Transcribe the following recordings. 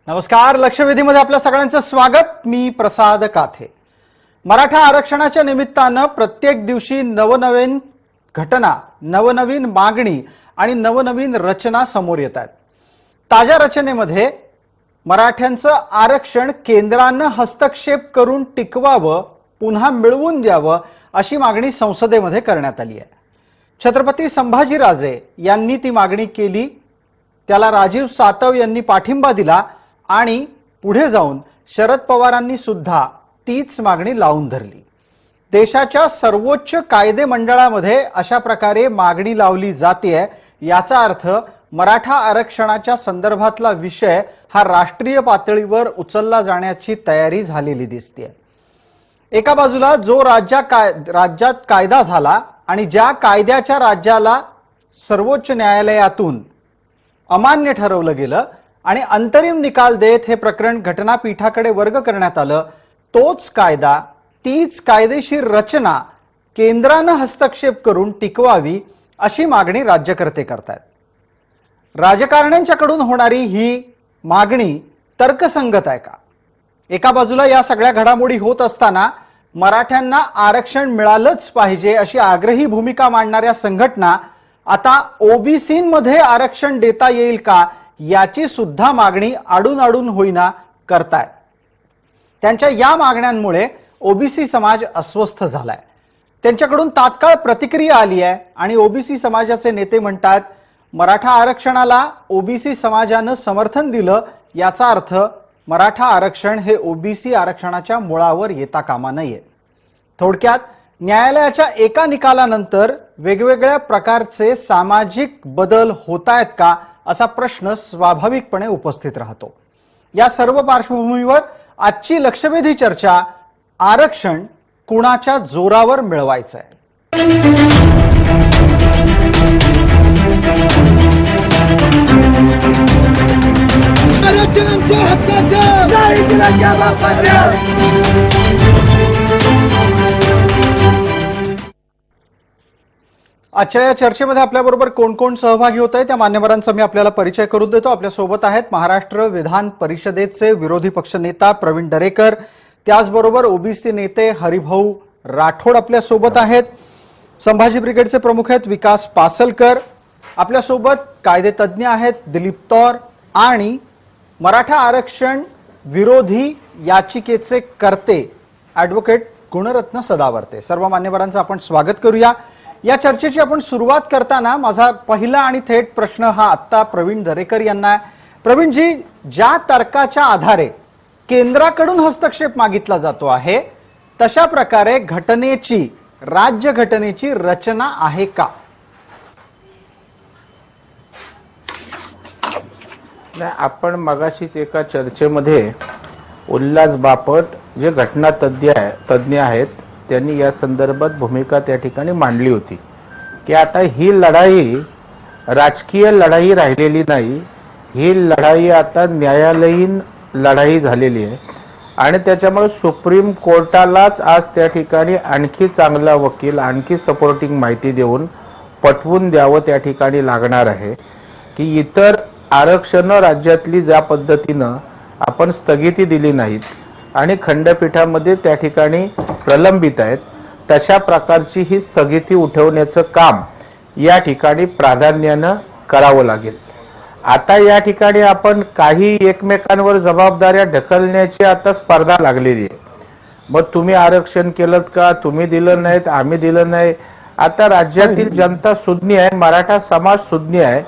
नमस्कार, लक्षवेधीमध्ये आपल्या सगळ्यांचं स्वागत। मी प्रसाद काथे। मराठा आरक्षणाच्या निमित्तानं प्रत्येक दिवशी नवनवीन घटना, नवनवीन मागणी आणि नवनवीन रचना समोर येतात। ताज्या रचनेमध्ये मराठ्यांचं आरक्षण केंद्रानं हस्तक्षेप करून टिकवावं, पुन्हा मिळवून द्यावं अशी मागणी संसदेमध्ये करण्यात आली आहे। छत्रपती संभाजीराजे यांनी ती मागणी केली, त्याला राजीव सातव यांनी पाठिंबा दिला आणि पुढे जाऊन शरद पवारांनी सुद्धा तीच मागणी लावून धरली। देशाच्या सर्वोच्च कायदे मंडळामध्ये अशा प्रकारे मागणी लावली जाते, याचा अर्थ मराठा आरक्षणाच्या संदर्भातला विषय हा राष्ट्रीय पातळीवर उचलला जाण्याची तयारी झालेली दिसते। एका बाजूला जो राज्यात कायदा झाला आणि ज्या कायद्याच्या राज्याला सर्वोच्च न्यायालयातून अमान्य ठरवलं गेलं आणि अंतरिम निकाल देत हे प्रकरण घटनापीठाकडे वर्ग करण्यात आलं, तोच कायदा, तीच कायदेशीर रचना केंद्रानं हस्तक्षेप करून टिकवावी अशी मागणी राज्यकर्ते करतात। राजकारण्यांच्याकडून होणारी ही मागणी तर्कसंगत आहे का? एका बाजूला या सगळ्या घडामोडी होत असताना मराठ्यांना आरक्षण मिळालंच पाहिजे अशी आग्रही भूमिका मांडणाऱ्या संघटना आता ओबीसींमध्ये आरक्षण देता येईल का याची सुद्धा मागणी आडून होईना करतायत। त्यांच्या या मागण्यांमुळे ओबीसी समाज अस्वस्थ झालाय। त्यांच्याकडून तात्काळ प्रतिक्रिया आली आहे आणि ओबीसी समाजाचे नेते म्हणतात, मराठा आरक्षणाला ओबीसी समाजानं समर्थन दिलं, याचा अर्थ मराठा आरक्षण हे ओबीसी आरक्षणाच्या मुळावर येता कामा नये। थोडक्यात न्यायालयाच्या एका निकालानंतर वेगवेगळ्या प्रकारचे सामाजिक बदल होतायत का असा प्रश्न स्वाभाविकपणे उपस्थित राहतो। या सर्व पार्श्वभूमीवर आजची लक्षवेधी चर्चा, आरक्षण कुणाच्या जोरावर मिळवायचं आहे। आरक्षणाच्या हक्काचं नाही दिलाच्या बापाचं। आजच्या या चर्चेमध्ये आपल्याबरोबर कोण कोण सहभागी होत आहे त्या मान्यवरांचा मी आपल्याला परिचय करून देतो। आपल्या सोबत आहेत महाराष्ट्र विधान परिषदेचे विरोधी पक्षनेता प्रवीण दरेकर, त्याचबरोबर ओबीसी नेते हरिभाऊ राठोड आपल्या सोबत आहेत, संभाजी ब्रिगेडचे प्रमुख आहेत विकास पासलकर, आपल्या सोबत कायदेतज्ञ आहेत दिलीप तौर आणि मराठा आरक्षण विरोधी याचिकेचे कर्ते ॲडव्होकेट गुणरत्न सदावर्ते। सर्व मान्यवरांचं आपण स्वागत करूया। या चर्चेची आपण सुरुवात करताना माझा पहिला आणि थेट प्रश्न हा आत्ता प्रवीण दरेकर यांना आहे। प्रवीणजी, ज्या तर्काच्या आधारे केंद्राकडून हस्तक्षेप मागितला जातो आहे तशा प्रकारे घटनेची, राज्यघटनेची रचना आहे का? नाही, आपण मगाशीच एका चर्चेमध्ये उल्हास बापट जे घटना तज्ञ आहेत त्यांनी या संदर्भात भूमिका त्या ठिकाणी मांडली होती की आता ही लढाई राजकीय लढाई राहिलेली नाही, ही लढाई आता न्यायालयीन लढाई झालेली आहे आणि त्याच्यामुळे सुप्रीम कोर्टालाच आज त्या ठिकाणी आणखी चांगला वकील, आणखी सपोर्टिंग माहिती देऊन पटवून द्यावं त्या ठिकाणी लागणार आहे की इतर आरक्षणं राज्यातली ज्या पद्धतीनं आपण स्थगिती दिली नाहीत आणि खंडपीठामध्ये त्या ठिकाणी प्रलंबित आहेत, तशा प्रकारची ही स्थगिती उठवण्याचं काम या ठिकाणी प्राधान्यानं करावं लागेल। आता या ठिकाणी आपण काही एकमेकांवर जबाबदाऱ्या ढकलण्याची आता स्पर्धा लागलेली आहे। मग तुम्ही आरक्षण केलं का, तुम्ही दिलं नाहीत, आम्ही दिलं नाही। आता राज्यातील जनता सुज्ञ आहे, मराठा समाज सुज्ञ आहे,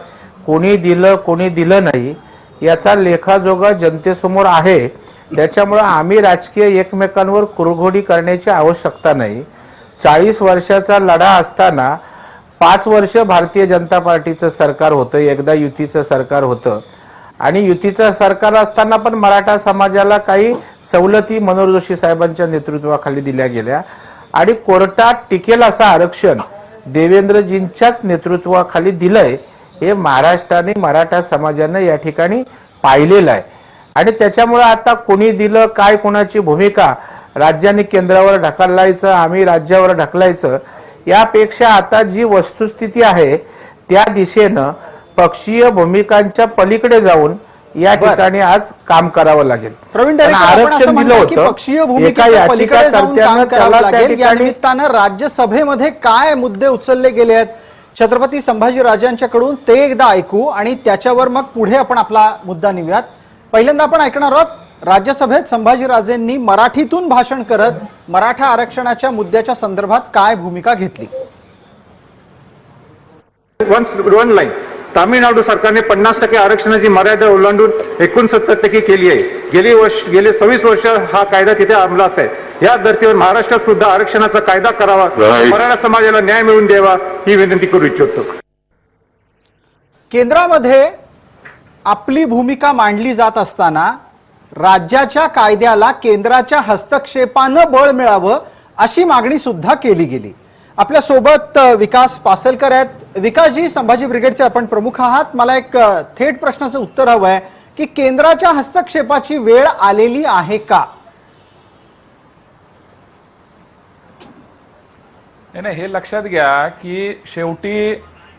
कोणी दिलं कोणी दिलं नाही याचा लेखाजोखा जनतेसमोर आहे। त्याच्यामुळे आम्ही राजकीय एकमेकांवर कुरघोडी करण्याची आवश्यकता नाही। 40 वर्षाचा लढा असताना 5 वर्ष भारतीय जनता पार्टीचं सरकार होतं, एकदा युतीचं सरकार होतं आणि युतीचं सरकार असताना पण मराठा समाजाला काही सवलती मनोहर जोशी साहेबांच्या नेतृत्वाखाली दिल्या गेल्या आणि कोर्टात टिकेल असं आरक्षण देवेंद्रजींच्याच नेतृत्वाखाली दिलंय, हे महाराष्ट्राने मराठा समाजानं या ठिकाणी पाहिलेलं आहे। आणि त्याच्यामुळे आता कोणी दिलं काय, कोणाची भूमिका राज्याने केंद्रावर ढकलायचं, आम्ही राज्यावर ढकलायचं, यापेक्षा आता जी वस्तुस्थिती आहे त्या दिशेनं पक्षीय भूमिकांच्या पलीकडे जाऊन या ठिकाणी आज काम करावं लागेल. प्रवीण कारण दरेकर, आपण असं आरक्षण दिलं म्हणतो की होतं, पक्षीय एका भूमिकेच्या पलीकडे जाऊन काम याचिकाकर्त्यानं करावं त्याला त्या लागेल. या ठिकाणी निमित्तानं राज्यसभेमध्ये काय मुद्दे उचलले गेले आहेत छत्रपती संभाजीराजांच्याकडून ते एकदा ऐकू आणि त्याच्यावर मग पुढे आपण आपला मुद्दा नेऊयात. पहिल्यांदा आपण ऐकणार आहोत राज्यसभेत संभाजीराजेंनी मराठीतून भाषण करत मराठा आरक्षणाच्या मुद्द्याच्या संदर्भात काय भूमिका घेतली. One line. तामिळनाडू सरकारने 50% आरक्षणाची मर्यादा ओलांडून 69% केली आहे. गेले 26 वर्ष हा कायदा तिथे अंमलात आहे. या धर्तीवर महाराष्ट्रात सुद्धा आरक्षणाचा कायदा करावा, मराठा समाजाला न्याय मिळवून द्यावा ही विनंती करू इच्छितो. केंद्रामध्ये आपली भूमिका मांडली जात असताना राज्याच्या कायद्याला केंद्राच्या हस्तक्षेपानं बळ मिळावं अशी मागणी सुद्धा केली गेली. आपल्या सोबत विकास पासलकर आहेत. विकासजी, संभाजी ब्रिगेडचे आपण प्रमुख आहात. मला एक थेट प्रश्नाचं उत्तर हवं आहे की केंद्राच्या हस्तक्षेपाची वेळ आलेली आहे का? नाही, हे लक्षात घ्या की शेवटी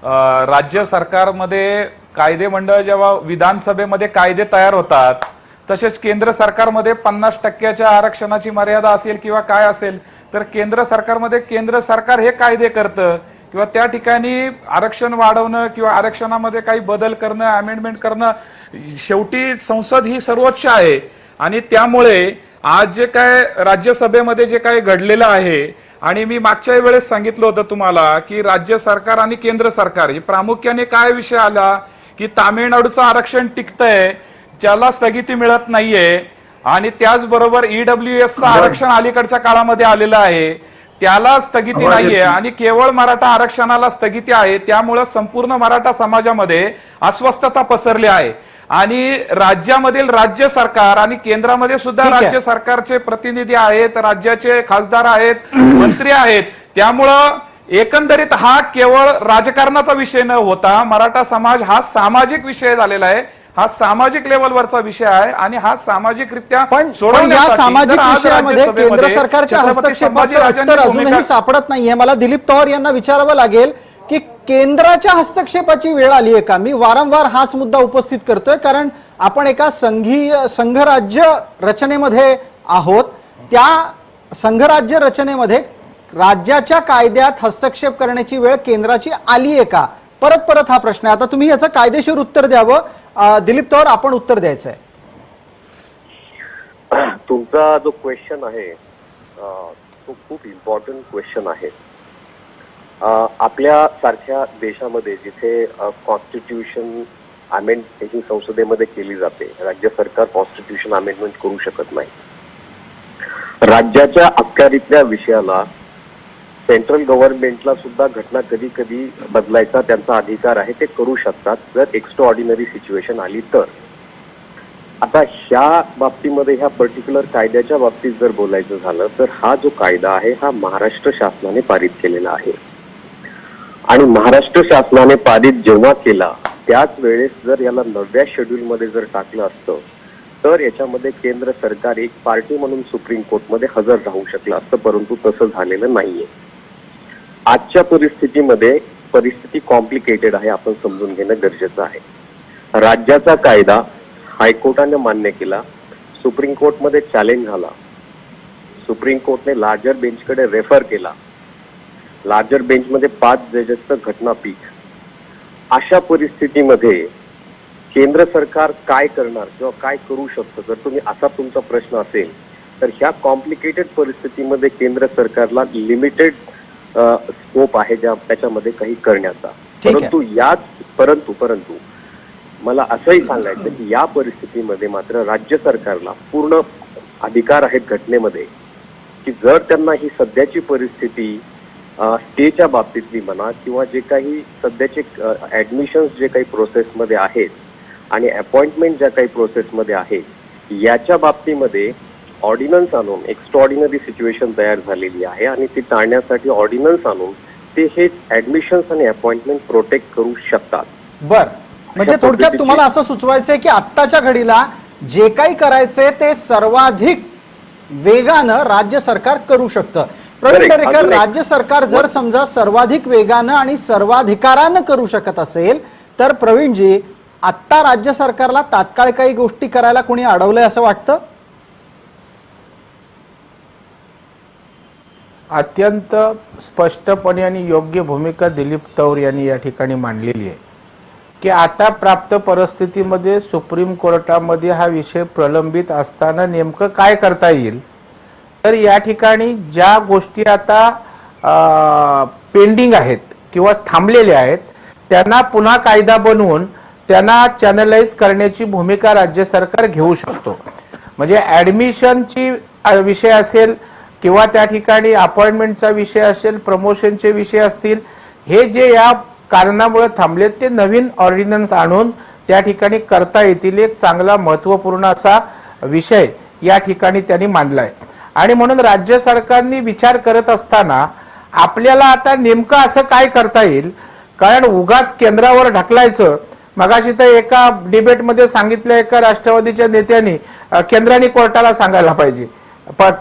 राज्य सरकारमध्ये कायदे मंडळ जेव्हा विधानसभेमध्ये कायदे तयार होतात तसेच केंद्र सरकारमध्ये 50% आरक्षणाची मर्यादा असेल किंवा काय असेल तर केंद्र सरकारमध्ये केंद्र सरकार हे कायदे करतं किंवा त्या ठिकाणी आरक्षण वाढवणं किंवा आरक्षणामध्ये काही बदल करणं, अमेंडमेंट करणं, शेवटी संसद ही सर्वोच्च आहे. आणि त्यामुळे आज जे काय राज्यसभेमध्ये जे काही घडलेलं आहे आणि मी मागच्या वेळेस सांगितलं होतं तुम्हाला की राज्य सरकार आणि केंद्र सरकार ही प्रामुख्याने काय विषय आला की तामिळनाडूचं आरक्षण टिकतंय, ज्याला स्थगिती मिळत नाहीये आणि त्याचबरोबर ईडब्ल्यूएसचं आरक्षण अलीकडच्या काळामध्ये आलेलं आहे, त्याला स्थगिती नाहीये आणि केवळ मराठा आरक्षणाला स्थगिती आहे. त्यामुळे संपूर्ण मराठा समाजामध्ये अस्वस्थता पसरली आहे आणि राज्यामधील राज्य सरकार आणि केंद्रामध्ये सुद्धा राज्य सरकारचे प्रतिनिधी आहेत, राज्याचे खासदार आहेत, मंत्री आहेत. त्यामुळं एकंदरीत हा केवळ राजकारणाचा विषय न होता मराठा समाज हा सामाजिक विषय झालेला आहे. हा सामाजिक लेवलवरचा विषय आहे आणि हा सामाजिकरित्या पण या सामाजिक विषयामध्ये केंद्र सरकारच्या हस्तक्षेपाचं उत्तर अजूनही सापडत नाहीये. मला दिलीप पवार यांना विचारावं लागेल की केंद्राच्या हस्तक्षेपाची वेळ आली आहे का? मी वारंवार हाच मुद्दा उपस्थित करतोय कारण आपण एका संघराज्य रचनेमध्ये आहोत. त्या संघराज्य रचनेमध्ये राज्याच्या कायद्यात हस्तक्षेप करण्याची वेळ केंद्राची आली आहे का? परत हा प्रश्न आहे. आता तुम्ही याचं कायदेशीर उत्तर द्यावं. दिलीप पवार, आपण उत्तर द्यायचं आहे. तुमचा जो क्वेश्चन आहे तो खूप इम्पॉर्टंट क्वेश्चन आहे. आपल्या सारख्या देशामध्ये जिथे कॉन्स्टिट्यूशन अमेंडमेंट ही संसदेमध्ये केली जाते, राज्य सरकार कॉन्स्टिट्यूशन अमेंडमेंट करू शकत नाही. राज्याच्या अखत्यारीतल्या विषयाला सेंट्रल गव्हर्नमेंटला सुद्धा घटना कधी कधी बदलायचा त्यांचा अधिकार आहे, ते करू शकतात जर एक्स्ट्रा ऑर्डिनरी सिच्युएशन आली तर. आता ह्या बाबतीमध्ये ह्या पर्टिक्युलर कायद्याच्या बाबतीत जर बोलायचं झालं तर हा जो कायदा आहे हा महाराष्ट्र शासनाने पारित केलेला आहे आणि महाराष्ट्र शासनाने पारित जेव्हा केला त्याच वेळेस जर याला 9व्या शेड्यूलमध्ये जर टाकलं असतं तर याच्यामध्ये केंद्र सरकार एक पार्टी म्हणून सुप्रीम कोर्टमध्ये हजर राहू शकलं असतं, परंतु तसं झालेलं नाहीये. आजच्या परिस्थितीमध्ये परिस्थिती कॉम्प्लिकेटेड आहे, आपण समजून घेणं गरजेचं आहे. राज्याचा कायदा हायकोर्टाने मान्य केला, सुप्रीम कोर्टमध्ये चॅलेंज झाला, सुप्रीम कोर्टने लार्जर बेंचकडे रेफर केला, लार्जर बेंचमध्ये 5 जजेसचं घटनापीठ. अशा परिस्थितीमध्ये केंद्र सरकार काय करणार किंवा काय करू शकतं जर तुम्ही असा तुमचा प्रश्न असेल तर ह्या कॉम्प्लिकेटेड परिस्थितीमध्ये केंद्र सरकारला लिमिटेड स्कोप आहे त्याच्यामध्ये काही करण्याचा. परंतु मला असंही सांगायचं की या परिस्थितीमध्ये मात्र राज्य सरकारला पूर्ण अधिकार आहेत घटनेमध्ये की जर त्यांना ही सध्याची परिस्थिती स्टेच्या बाबतीतली म्हणा किंवा जे काही सध्याचे ऍडमिशन्स जे काही प्रोसेसमध्ये आहेत आणि अपॉइंटमेंट ज्या काही प्रोसेसमध्ये आहेत याच्या बाबतीमध्ये ऑर्डिनन्स आणून एक्स्ट्रा ऑर्डिनरी सिच्युएशन तयार झालेली आहे आणि ती टाळण्यासाठी ऑर्डिनन्स आणून ते हे ऍडमिशन्स आणि अपॉइंटमेंट प्रोटेक्ट करू शकतात. बर, म्हणजे थोडक्यात तुम्हाला असं सुचवायचंय की आत्ताच्या घडीला जे काही करायचंय ते सर्वाधिक वेगानं राज्य सरकार करू शकतं. प्रवीण Correct. दरेकर, अजून एक- राज्य सरकार जर समजा सर्वाधिक वेगानं आणि सर्वाधिकारानं करू शकत असेल तर प्रवीणजी, आत्ता राज्य सरकारला तात्काळ काही गोष्टी करायला कोणी अडवलंय असं वाटतं? अत्यंत स्पष्टपणे आणि योग्य भूमिका दिलीप तौर यांनी या ठिकाणी मांडलेली आहे की आता प्राप्त परिस्थितीमध्ये सुप्रीम कोर्टामध्ये हा विषय प्रलंबित असताना नेमकं काय करता येईल. तर या ठिकाणी ज्या गोष्टी आता पेंडिंग आहेत किंवा थांबलेल्या आहेत त्यांना पुन्हा कायदा बनवून त्यांना चॅनलाइज करण्याची भूमिका राज्य सरकार घेऊ शकतो. म्हणजे ऍडमिशनची विषय असेल किंवा त्या ठिकाणी अपॉइंटमेंटचा विषय असेल, प्रमोशनचे विषय असतील, हे जे या कारणामुळे थांबलेत ते नवीन ऑर्डिनन्स आणून त्या ठिकाणी करता येतील. एक चांगला महत्वपूर्ण असा विषय या ठिकाणी त्यांनी मांडलाय. आणि म्हणून राज्य सरकारने विचार करत असताना आपल्याला आता नेमकं असं काय करता येईल, कारण उगाच केंद्रावर ढकलायचं. मगाशी तर एका डिबेटमध्ये सांगितलं एका राष्ट्रवादीच्या नेत्यांनी केंद्राने कोर्टाला सांगायला पाहिजे,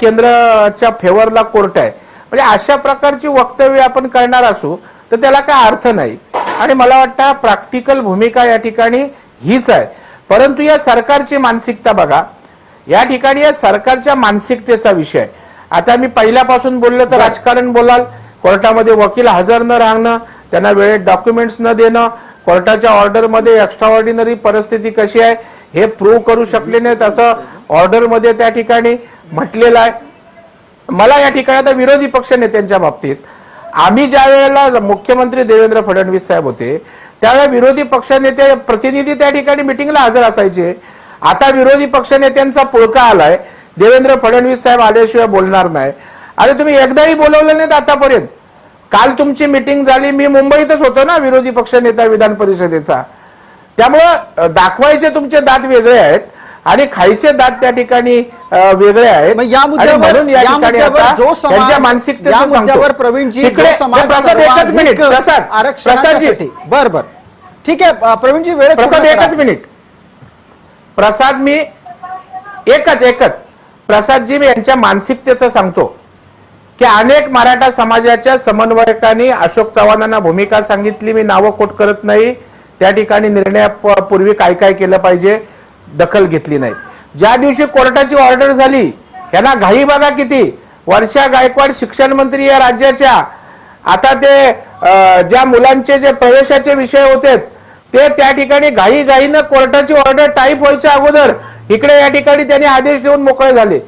केंद्राच्या फेवरला कोर्ट आहे. म्हणजे अशा प्रकारची वक्तव्य आपण करणार असू तर त्याला काय अर्थ नाही. आणि मला वाटतं प्रॅक्टिकल भूमिका या ठिकाणी हीच आहे. परंतु या सरकारची मानसिकता बघा, या ठिकाणी या सरकारच्या मानसिकतेचा विषय. आता मी पहिल्यापासून बोललो तर राजकारण बोलाल, कोर्टामध्ये वकील हजर न राहणं, त्यांना वेळेत डॉक्युमेंट्स न देणं, कोर्टाच्या ऑर्डरमध्ये एक्स्ट्रा ऑर्डिनरी परिस्थिती कशी आहे हे प्रूव्ह करू शकले नाहीत असं ऑर्डरमध्ये त्या ठिकाणी म्हटलेलं आहे. मला या ठिकाणी आता विरोधी पक्ष नेत्यांच्या बाबतीत, आम्ही ज्या वेळेला मुख्यमंत्री देवेंद्र फडणवीस साहेब होते त्यावेळेला विरोधी पक्ष नेते प्रतिनिधी त्या ठिकाणी मिटिंगला हजर असायचे. आता विरोधी पक्ष नेत्यांचा पुळका आलाय, देवेंद्र फडणवीस साहेब आल्याशिवाय बोलणार नाही. अरे तुम्ही एकदाही बोलवलं नाहीत आतापर्यंत. काल तुमची मिटिंग झाली, मी मुंबईतच होतो ना विरोधी पक्ष नेता विधान परिषदेचा. त्यामुळं दाखवायचे तुमचे दात वेगळे आहेत आणि खायचे दात त्या ठिकाणी वेगळे आहेत. मग या आणि मुद्द्यावर म्हणून या ठिकाणी आता जो समाज, त्यांच्या मानसिकतेचं या मुद्द्यावर सांगतो. प्रवीणजी, तिकडे जो समाज प्रसाद एकच मिनिट, प्रसाद आरक्षणासाठी बर बर ठीक आहे प्रवीणजी, वेळ प्रसाद एकच मिनिट. प्रसाद मी एकच प्रसादजी मी यांच्या मानसिकतेचं सांगतो की अनेक मराठा समाजाच्या समन्वयकांनी अशोक चव्हाणांना भूमिका सांगितली, मी नावं कोट करत नाही, त्या ठिकाणी निर्णयापूर्वी काय काय केलं पाहिजे दखल घेतली नाही. ज्या दिवशी कोर्टाची ऑर्डर झाली, यांना घाई बघा किती. वर्षा गायकवाड शिक्षण मंत्री या राज्याच्या, आता ते ज्या मुलांचे जे प्रवेशाचे विषय होते ते त्या ठिकाणी घाईनं कोर्टाची ऑर्डर टाईप व्हायच्या अगोदर इकडे या ठिकाणी त्यांनी आदेश देऊन मोकळे झाले.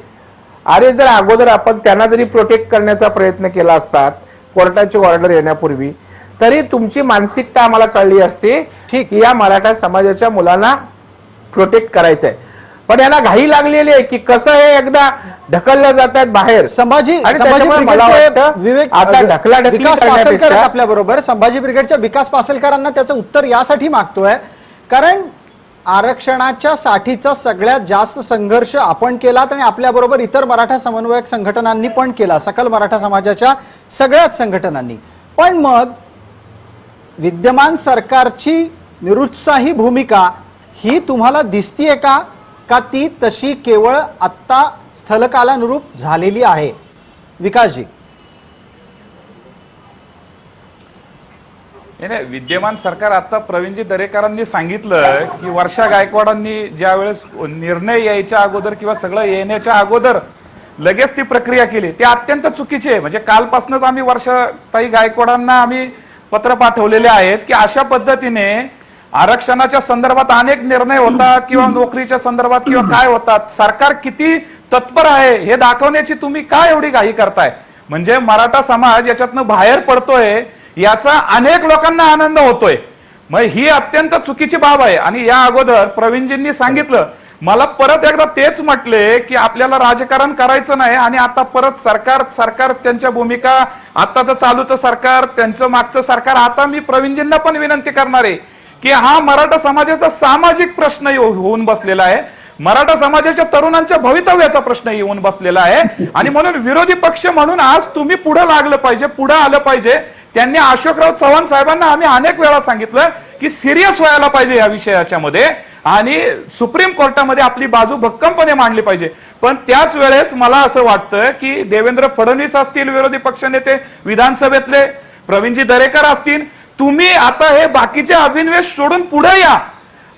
अरे जर अगोदर आपण त्यांना जरी प्रोटेक्ट करण्याचा प्रयत्न केला असता कोर्टाची ऑर्डर येण्यापूर्वी, तरी तुमची मानसिकता आम्हाला कळली असती की या मराठा समाजाच्या मुलांना प्रोटेक्ट करायचंय. पण यांना घाई लागलेली आहे की कसं हे एकदा ढकललं जातात बाहेर. संभाजी मला वाटतं विवेक आता ढकलाढकली विकास पासलकर करण्यापेक्षा आपल्या बरोबर. संभाजी ब्रिगेडच्या विकास पासलकरांना त्याचं उत्तर यासाठी मागतोय कारण आरक्षणाच्या साठीचा सगळ्यात जास्त संघर्ष आपण केलात आणि आपल्या बरोबर इतर मराठा समन्वयक संघटनांनी पण केला, सकल मराठा समाजाच्या सगळ्याच संघटनांनी. पण मग विद्यमान सरकारची निरुत्साही भूमिका ही तुम्हाला दिसतीये का ती तशी केवळ आत्ता स्थलकालानुरूप झालेली आहे? विकासजी. नाही, विद्यमान सरकार आता प्रवीणजी दरेकरांनी सांगितलं की वर्षा गायकवाडांनी ज्या वेळेस निर्णय यायच्या अगोदर किंवा सगळं येण्याच्या अगोदर लगेच ती प्रक्रिया केली, ते अत्यंत चुकीचे आहे. म्हणजे कालपासूनच आम्ही वर्षाताई गायकवाडांना आम्ही पत्र पाठवलेले आहेत की अशा पद्धतीने आरक्षणाच्या संदर्भात अनेक निर्णय होतात किंवा नोकरीच्या संदर्भात किंवा काय होतात, सरकार किती तत्पर आहे हे दाखवण्याची तुम्ही काय एवढी घाई करताय. म्हणजे मराठा समाज याच्यातनं बाहेर पडतोय याचा अनेक लोकांना आनंद होतोय. मग ही अत्यंत चुकीची बाब आहे. आणि या अगोदर प्रवीणजींनी सांगितलं, मला परत एकदा तेच म्हटले की आपल्याला राजकारण करायचं नाही आणि आता परत सरकार त्यांच्या भूमिका, आताचं चालूचं सरकार, त्यांचं मागचं सरकार. आता मी प्रवीणजींना पण विनंती करणार आहे की हा मराठा समाजाचा सामाजिक प्रश्न होऊन बसलेला आहे, मराठा समाजाच्या तरुणांच्या भवितव्याचा प्रश्न येऊन बसलेला आहे आणि म्हणून विरोधी पक्ष म्हणून आज तुम्ही पुढे लागलं पाहिजे, पुढे आलं पाहिजे. त्यांनी अशोकराव चव्हाण साहेबांना आम्ही अनेक वेळा सांगितलं की सिरियस व्हायला पाहिजे या विषयाच्या मध्ये आणि सुप्रीम कोर्टामध्ये आपली बाजू भक्कमपणे मांडली पाहिजे. पण त्याच वेळेस मला असं वाटतं की देवेंद्र फडणवीस असतील विरोधी पक्षनेते विधानसभेतले, प्रवीणजी दरेकर असतील, तुम्ही आता हे बाकीचे अभिनिवेश सोडून पुढे या.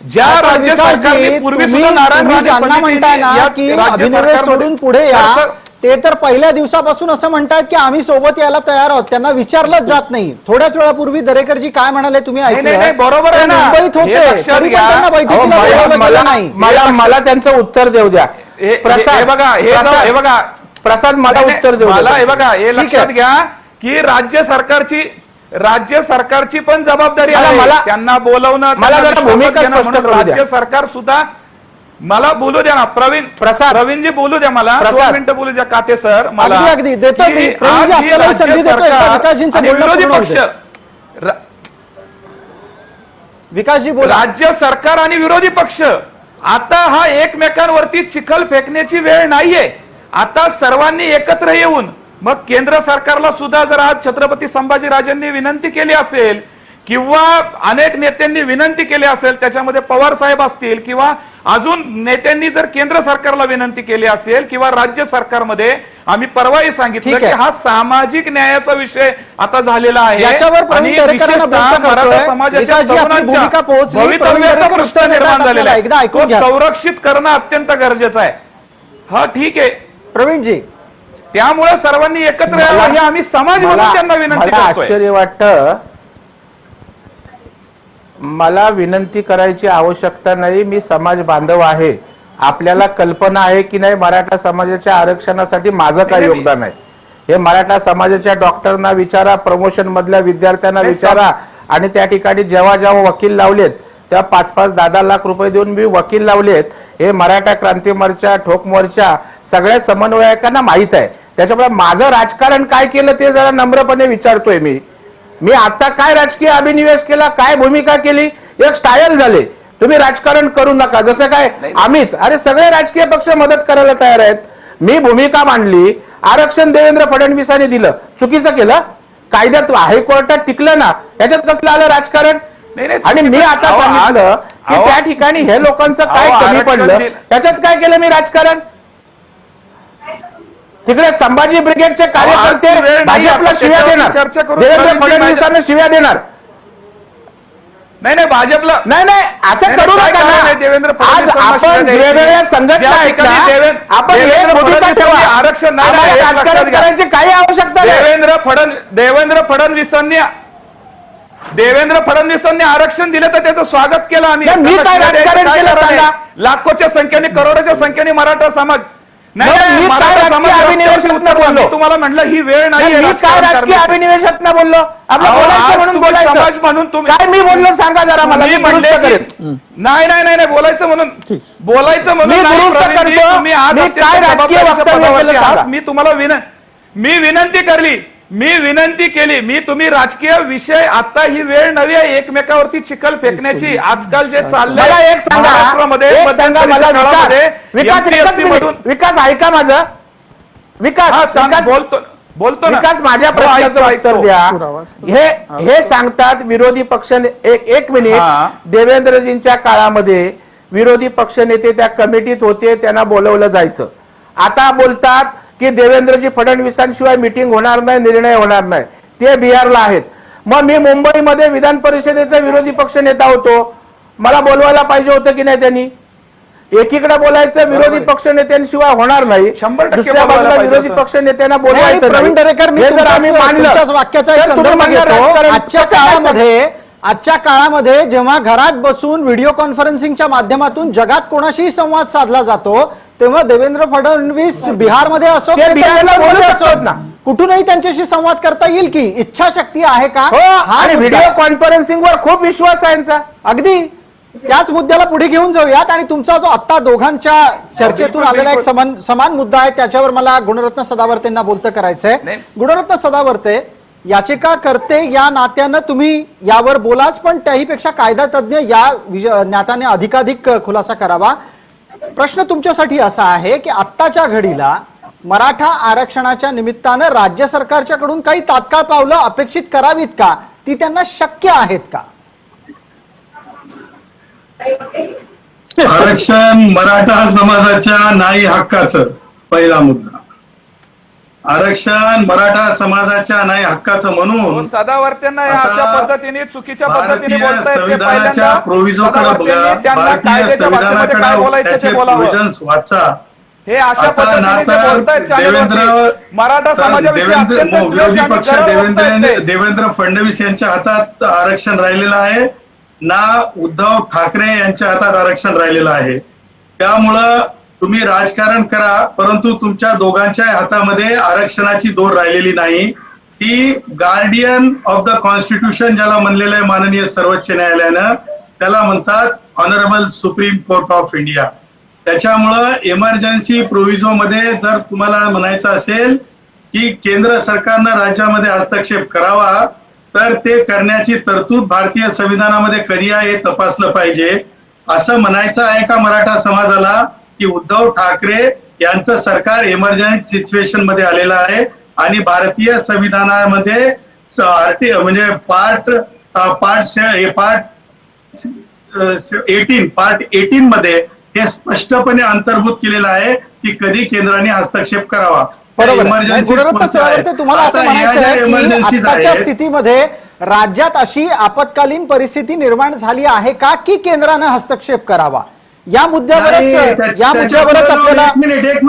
ज्या राज्य सरकारने पूर्वी सुद्धा नारायण राणे ज्यांना म्हणताय ना की अभिनिवेश सोडून पुढे या, ते तर पहिल्या दिवसापासून असं म्हणतायत की आम्ही सोबत यायला तयार आहोत. त्यांना विचारलंच जात नाही. थोड्याच वेळापूर्वी दरेकरजी काय म्हणाले तुम्ही ऐकलं? बरोबर आहे ना, मुंबईत होते हे लक्षात तरी पण घ्या. त्यांना बैठकीला बोलावलं गेलं नाही. मला त्यांचं उत्तर देऊ द्या. हे बघा, हे बघा प्रसाद, मला उत्तर देऊ मला द्या. हे बघा, हे लक्षात घ्या की राज्य सरकारची पण जबाबदारी आहे त्यांना बोलवणं, मला जरा भूमिका घेणं. स्पष्ट म्हणून करू द्या. राज्य सरकार सुद्धा मला बोलू द्या ना, प्रवीणजी बोलू द्या, मला 2 मिनिटं बोलू द्या. काते सर, मला अगदी देतो मी. की प्रवीणजी, आज ही आपल्याला संधी राज्य देतो. एकदा सरकार विकासजींचं आणि बोलणं विरोधी पूर्ण होऊ पक्ष दे. विकासजी बोला. राज्य सरकार आणि विरोधी पक्ष आता हा एकमेकांवरती चिखल फेकण्याची वेळ नाहीये. आता सर्वांनी एकत्र येऊन, मग केंद्र सरकारला सुद्धा जर आज छत्रपती संभाजीराजांनी विनंती केली असेल किंवा अनेक नेत्यांनी विनंती केली असेल, त्याच्यामध्ये पवार साहेब असतील किंवा अजून नेत्यांनी जर केंद्र सरकारला विनंती केली असेल किंवा राज्य सरकारमध्ये आम्ही परवाही सांगितलं की हा सामाजिक न्यायाचा विषय आता झालेला आहे याच्यावर आणि विशेषतः मराठा समाजाच्या तरुणांच्या भवितव्याचा प्रश्न निर्माण झालेला आहे. तो संरक्षित करणं अत्यंत गरजेचं आहे. हा ठीक आहे प्रवीणजी, त्यामुळे सर्वांनी एकत्र यावं ही आम्ही समाज म्हणून त्यांना विनंती मला करतोय. आश्चर्य वाटतं. मला विनंती करायची आवश्यकता नाही. मी समाज बांधव आहे. आपल्याला कल्पना आहे की नाही मराठा समाजाच्या आरक्षणासाठी माझं काय योगदान आहे हे मराठा समाजाच्या डॉक्टरना विचारा, प्रमोशन मधल्या विद्यार्थ्यांना विचारा. आणि त्या ठिकाणी जेव्हा जेव्हा वकील लावलेत तेव्हा 5-5, 10-10 लाख रुपये देऊन मी वकील लावलेत. हे मराठा क्रांती मोर्चा, ठोक मोर्चा सगळ्या समन्वयकांना माहित आहे. त्याच्यामुळे माझं राजकारण काय केलं ते जरा नम्रपणे विचारतोय मी आता काय राजकीय अभिनिवेश केला, काय भूमिका केली, एक स्टाईल झाले. तुम्ही राजकारण करू नका जसं काय आम्हीच. अरे सगळे राजकीय पक्ष मदत करायला तयार आहेत. मी भूमिका मांडली, आरक्षण देवेंद्र फडणवीसांनी दिलं, चुकीचं केलं? कायद्यात हायकोर्टात टिकलं ना, याच्यात कसलं आलं राजकारण? आणि मी आता सांगितलं की त्या ठिकाणी हे लोकांचं काय कमी पडलं, त्याच्यात काय केलं मी राजकारण? तिकडे संभाजी ब्रिगेडचे कार्यकर्ते भाजपला शिव्या देणार, देवेंद्र फडणवीसांना शिव्या देणार. नाही भाजपला नाही असं करू नका ना. देवेंद्र आज आपण वेगवेगळ्या संघटना आहेत ना, आपण एक भूमिका ठेवा. आरक्षण आम्हाला राजकारण करायची काही आवश्यकता नाही. देवेंद्र फडणवीसांनी आरक्षण दिलं तर त्याचं स्वागत केलं आम्ही. मी काय राजकारण केलं सांगा? लाखोच्या संख्येने, करोडोच्या संख्येने मराठा समाज मी काय राजकीय अभिनिवेशात बोललो? तुम्हाला म्हटलं ही वेळ नाही. मी काय राजकीय अभिनिवेशात बोललो? आपलं बोलायचं म्हणून बोलायचं. म्हणून तुम्ही काय मी बोललो सांगा जरा मला. मी म्हणले नाही बोलायचं म्हणून मी दुरुस्त करतो. मी काय राजकीय वक्तव्य केलं सांगा. मी तुम्हाला मी विनंती केली. तुम्ही राजकीय विषय, आता ही वेळ नवी आहे एकमेकावरती चिखल फेकण्याची. आजकाल जे चाललंय मला एक सांगा, विकास ऐका माझं. विकास विकास माझ्या प्रश्नाचं उत्तर द्या. हे सांगतात विरोधी पक्ष एक मिनिट. देवेंद्रजींच्या काळामध्ये विरोधी पक्षनेते त्या कमिटीत होते, त्यांना बोलवलं जायचं. आता बोलतात की देवेंद्रजी फडणवीसांशिवाय मिटिंग होणार नाही, निर्णय होणार नाही. ते बिहारला आहेत. मग मी मुंबईमध्ये विधान परिषदेचा विरोधी पक्ष नेता होतो, मला बोलवायला पाहिजे होतं की नाही? त्यांनी एकीकडे बोलायचं विरोधी पक्ष नेत्यांशिवाय होणार नाही, 100% दुसऱ्या बाजूला विरोधी पक्ष नेत्यांना बोलवायचं. प्रवीण दरेकर, मी तुमच्याच वाक्याचा एक संदर्भ घेतो. आजच्या काळामध्ये जेव्हा घरात बसून व्हिडिओ कॉन्फरन्सिंगच्या माध्यमातून जगात कोणाशीही संवाद साधला जातो, तेव्हा देवेंद्र फडणवीस बिहारमध्ये असो, कुठूनही त्यांच्याशी संवाद करता येईल की इच्छाशक्ती आहे का? आणि व्हिडिओ कॉन्फरन्सिंगवर खूप विश्वास आहे यांचा. अगदी त्याच मुद्द्याला पुढे घेऊन जाऊयात. आणि तुमचा जो आता दोघांच्या चर्चेतून आलेला एक समान मुद्दा आहे, त्याच्यावर मला गुणरत्न सदावर्तेंना बोलतं करायचंय. गुणरत्न सदावर्ते, याचिकाकर्ते या नात्यानं तुम्ही यावर बोलाच, पण त्याहीपेक्षा कायदा तज्ज्ञ या नात्याने अधिकाधिक खुलासा करावा. प्रश्न तुमच्यासाठी असा आहे की आत्ताच्या घडीला मराठा आरक्षणाच्या निमित्तानं राज्य सरकारच्याकडून काही तात्काळ पावलं अपेक्षित करावीत का? ती त्यांना शक्य आहेत का? आरक्षण मराठा समाजाच्या न्यायी हक्काचं पहिला मुद्दा. आरक्षण मराठा समाजाच्या न्यायी हक्काचं म्हणून सदावर्त्यांना या अशा पद्धतीने चुकीच्या पद्धतीने भारतीय बोलतायत ते संविधानाच्या पहिल्यांदा प्रोव्हिजोकडे बघा, त्यांना भारतीय कायद्याच्या भाषेमध्ये काय बोलायचं संविधानाकडे ते त्याचे बोलावं. प्रोव्हिजन्स वाचा. हे अशा आता पद्धतीने ना जे तर बोलतायत चॅनलवरती मराठा समाजाविषयी अत्यंत द्वेष विरोधी आणि पक्ष गरळ बोलतायत ते. देवेंद्र फडणवीस यांच्या हातात आरक्षण राहिलेलं आहे ना उद्धव ठाकरे यांच्या हातात आरक्षण राहिलेलं आहे. त्यामुळं तुम्ही राजकारण करा, परंतु तुमच्या दोघांच्या हातामध्ये आरक्षणाची दोर राहिलेली नाही. ती गार्डियन ऑफ द कॉन्स्टिट्यूशन ज्याला म्हणलेलं आहे माननीय सर्वोच्च न्यायालयानं, त्याला म्हणतात honourable supreme court of India. त्याच्यामुळं इमर्जन्सी प्रोव्हिजो मध्ये जर तुम्हाला म्हणायचं असेल की केंद्र सरकारनं राज्यामध्ये हस्तक्षेप करावा, तर ते करण्याची तरतूद भारतीय संविधानामध्ये कधी आहे हे तपासलं पाहिजे. असं म्हणायचं आहे का मराठा समाजाला की उद्धव ठाकरे यांचं सरकार इमर्जन्सी सिच्युएशन मध्ये आलेलं आहे आणि भारतीय संविधानामध्ये म्हणजे पार्ट 18 मध्ये हे स्पष्टपणे अंतर्भूत केलेलं आहे की कधी केंद्राने हस्तक्षेप करावा. बरोबर. गुणरत्न सदावर्ते, तुम्हाला असं म्हणायचं आहे की आताच्या स्थितीमध्ये राज्यात अशी आपत्कालीन परिस्थिती निर्माण झाली आहे का की केंद्रानं हस्तक्षेप करावा? या मुद्द्यावरच आपल्याला एक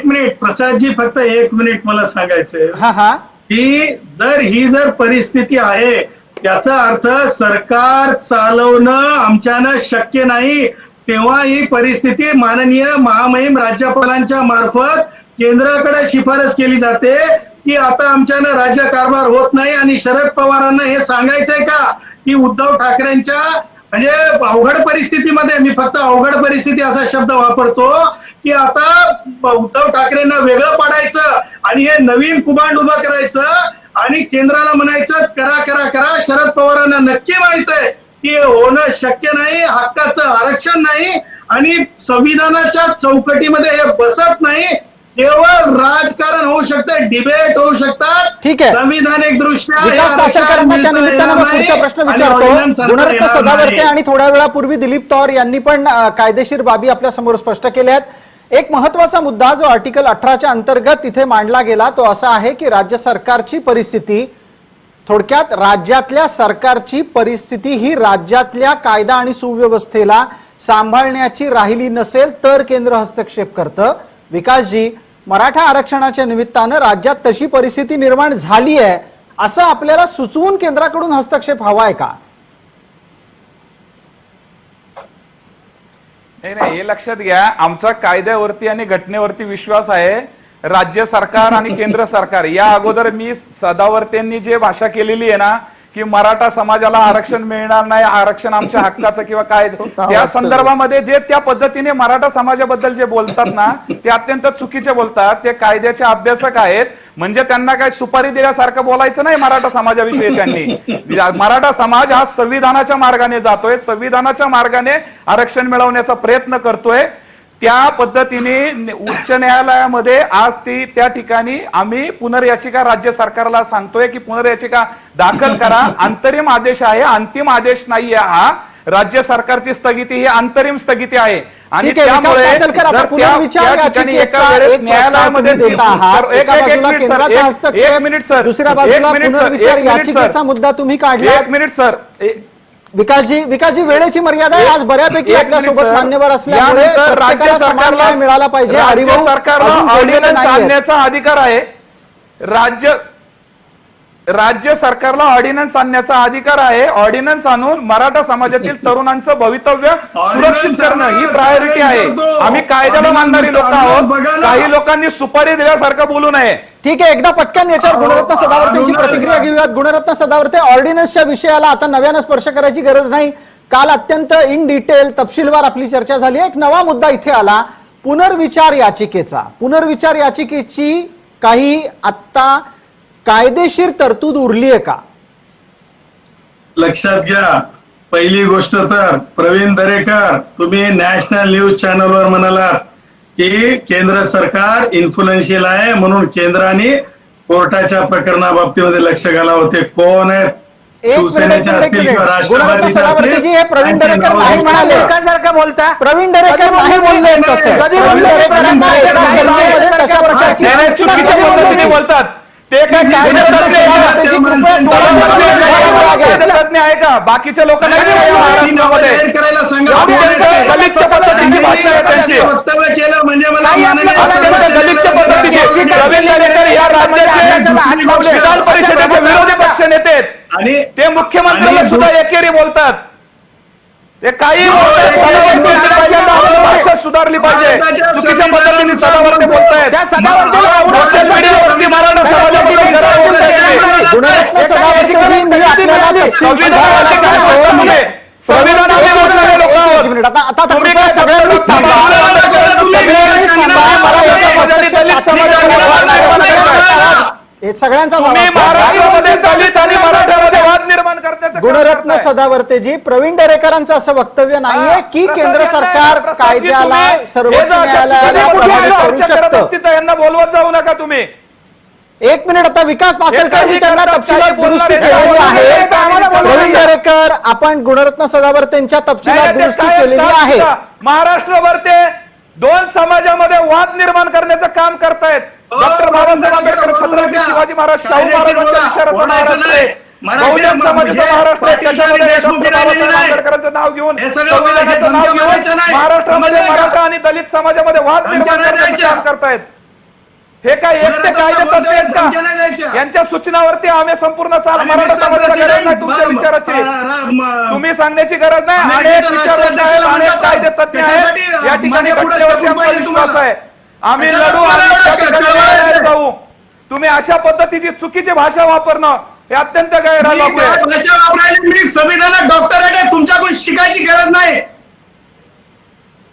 मिनिट प्रसादजी, फक्त 1 मिनिट मला सांगायचंय हा की जर परिस्थिती आहे याचा अर्थ सरकार चालवणं आमच्यानं शक्य नाही, तेव्हा ही परिस्थिती माननीय महामहिम राज्यपालांच्या मार्फत केंद्राकडे शिफारस केली जाते की आता आमच्यानं राज्य कारभार होत नाही. आणि शरद पवारांना हे सांगायचंय का की उद्धव ठाकरेंच्या म्हणजे अवघड परिस्थितीमध्ये, मी फक्त अवघड परिस्थिती असा शब्द वापरतो की आता उद्धव ठाकरेंना वेगळं पाडायचं आणि हे नवीन कुभांड उभं करायचं आणि केंद्राला म्हणायचं करा करा करा. शरद पवारांना नक्की माहित आहे की होणं शक्य नाही, हक्काचं आरक्षण नाही आणि संविधानाच्या चौकटीमध्ये हे बसत नाही. केवळ राजकारण होऊ शकतं, डिबेट होऊ शकतात. ठीक आहे. संविधानिक दृष्ट्या विकास पासलकरांना त्या निमित्तानं मी पुढचा प्रश्न विचारतो. गुणरत्न सदावर्ते आणि थोड्या वेळापूर्वी दिलीप तौर यांनी पण कायदेशीर बाबी आपल्या समोर स्पष्ट केल्या आहेत. एक महत्वाचा मुद्दा जो आर्टिकल 18च्या अंतर्गत तिथे मांडला गेला तो असा आहे की राज्य सरकारची परिस्थिती, थोडक्यात राज्यातल्या सरकारची परिस्थिती ही राज्यातल्या कायदा आणि सुव्यवस्थेला सांभाळण्याची राहिली नसेल तर केंद्र हस्तक्षेप करतं. विकासजी, मराठा आरक्षणाच्या निमित्तानं राज्यात तशी परिस्थिती निर्माण झाली आहे असं आपल्याला सुचवून केंद्राकडून हस्तक्षेप हवाय का? नाही, हे लक्षात घ्या, आमचा कायद्यावरती आणि घटनेवरती विश्वास आहे. राज्य सरकार आणि केंद्र सरकार या अगोदर मी सदावर्तेंनी जे भाषा केलेली आहे ना की मराठा समाजाला आरक्षण मिळणार नाही, आरक्षण आमच्या हक्काचं किंवा काय, त्या संदर्भामध्ये जे त्या पद्धतीने मराठा समाजाबद्दल जे बोलतात ना ते अत्यंत चुकीचे बोलतात. ते कायद्याचे अभ्यासक आहेत, म्हणजे त्यांना काय सुपारी दिल्यासारखं बोलायचं नाही मराठा समाजाविषयी. त्यांनी मराठा समाज हा संविधानाच्या मार्गाने जातोय, संविधानाच्या मार्गाने आरक्षण मिळवण्याचा प्रयत्न करतोय. त्या पद्धतीने उच्च न्यायालयामध्ये आज त्या ठिकाणी आम्ही पुनर्याचिका राज्य सरकारला सांगतोय की पुनर्याचिका दाखल करा. अंतरिम आदेश आहे, अंतिम आदेश नाहीये. हा राज्य सरकारची स्थगिती ही अंतरिम स्थगिती आहे आणि त्यामुळे न्यायालयामध्ये दुसऱ्या बाजूला पुनर्विचार याचिकेचा मुद्दा तुम्ही काढला. 1 मिनिट सर. विकासजी वेळेची मर्यादा आहे. आज बऱ्यापैकी आपल्यासोबत मान्यवर असल्यामुळे राज्य सरकारला मिळाला पाहिजे. राज्य सरकारला ऑर्डिनन्स आणण्याचा अधिकार आहे. राज्य सरकारला ऑर्डिनन्स आणण्याचा अधिकार आहे. ऑर्डिनन्स आणून मराठा समाजातील तरुणांचं भवितव्य सुरक्षित करणं ही प्रायोरिटी आहे. आम्ही कायद्याला मानणारी लोक आहोत. काही लोकांनी सुपारी दिल्यासारखं बोलू नये. ठीक आहे, एकदा पटकन याच्यावर गुणरत्न सदावर्तेंची प्रतिक्रिया घेऊयात. गुणरत्न सदावर्ते, ऑर्डिनन्सच्या विषयाला आता नव्यानं स्पर्श करायची गरज नाही. काल अत्यंत इन डिटेल तपशीलवार आपली चर्चा झाली. एक नवा मुद्दा इथे आला, पुनर्विचार याचिकेचा. पुनर्विचार याचिकेची काही आत्ता कायदेशीर तरतूद उरली आहे का? लक्षात घ्या, पहिली गोष्ट तर प्रवीण दरेकर, तुम्ही नॅशनल न्यूज चॅनलवर म्हणालात की केंद्र सरकार इन्फ्लुएन्शियल आहे म्हणून केंद्राने कोर्टाच्या प्रकरणाबाबतीमध्ये लक्ष घालावं. ते कोण आहेत? एक शिवसेनेचे असतील किंवा राष्ट्रवादीचे सदावर्तेजी, हे प्रवीण दरेकर नाही म्हणाले. सारखं बोलता प्रवीण दरेकर नाही बोलले तसं. कधी प्रवीण बोलले? दरेकरांना कधी एका बोलले? चर्चेमध्ये तशा प्रकारची नाही, नाही, सूचना चुकीच्या केली पद्धतीने होती. बोलतात ते काय सदावर्तेजी, कृपया तज्ञ आहे का? बाकीच्या लोकांना नाही आहे महाराष्ट्रामध्ये. करायला सांगा. एवढी दलितच्या पद्धतीची भाषा आहे त्यांची. वक्तव्य केलं म्हणजे मला नाही, माननीय अत्यंत दलितच्या पद्धतीची. प्रवीण दरेकर या राज्याचे विधान परिषदेचे विरोधी पक्ष नेते आहेत. आणि ते मुख्यमंत्र्याला सुद्धा एकेरी बोलतात. ते काही बोलतात. सदावर्ते पहिल्यांदा आपली भाषा सुधारली पाहिजे. चुकीच्या पद्धतीने सदावर्ते बोलतायत. सोशल मीडियावरती मराठा समाजाबद्दल गैरसमज बोलतायत. गुणरत्न सदावर्तेजी, मी आपल्याला तपशील सुधारायला सांगतो. संविधानाने बोलणारे लोकांवर एक मिनिट, आता तुम्ही कृपया काय सगळ्यांनीच थांबा. सगळ्यांनीच थांबा. मला याचा दलित समाजामध्ये वाद निर्माण करताय. हे सगळ्यांचा तुम्ही जबाब आहे. महाराष्ट्रामध्ये दलित आणि मराठ्यामध्ये वाद निर्माण करण्याचं काम गुणरत्न करताय. सदावर्तेजी, प्रवीण दरेकरांचं असं वक्तव्य नाहीये की केंद्र सरकार कायद्याला सर्वोच्च न्यायालयाला प्रभावित करू शकतं. यांना बोलवत जाऊ नका तुम्ही. एक मिनिट, आता विकास पासलकर मी त्यांना काही तपशिलात बोलणार दुरुस्ती आहे. केलेली आहे. आम्हाला बोलणार प्रवीण नाही. दरेकर, आपण गुणरत्न सदावर्तेंच्या तपशिलात दुरुस्ती केलेली आहे. महाराष्ट्रभर ते दोन समाजामध्ये वाद निर्माण करण्याचं काम करतायत. डॉक्टर बाबासाहेब आंबेडकर, छत्रपती शिवाजी महाराज, शाहू महाराजांच्या विचाराचा महाराष्ट्र आहे. बहुजन समाजाचा महाराष्ट्र आहे. त्याच्यामध्ये डॉक्टर बाबासाहेब आंबेडकरांचं नाव घेऊन, संविधानाचं नाव घेऊन महाराष्ट्रामध्ये मराठा आणि दलित समाजामध्ये वाद निर्माण करण्याचं काम करतायत. हे काय एकटे कायदे तज्ञ आहेत का? यांच्या सूचनावरती आम्ही संपूर्ण चाल मराठा समाजाला गरज नाही तुमच्या विचाराची. तुम्ही सांगण्याची गरज नाही. अनेक विचारवंत आहेत, अनेक कायदे तज्ञ आहेत. या ठिकाणी घटनेवरती आमचा विश्वास आहे. आम्ही लढू, आम्ही त्या ठिकाणी लढायला जाऊ. तुम्ही अशा पद्धतीची चुकीची भाषा वापरणं हे अत्यंत गैरवाजवी आहे. मी संविधानात डॉक्टरेट आहे, तुमच्याकडून शिकायची गरज नाही.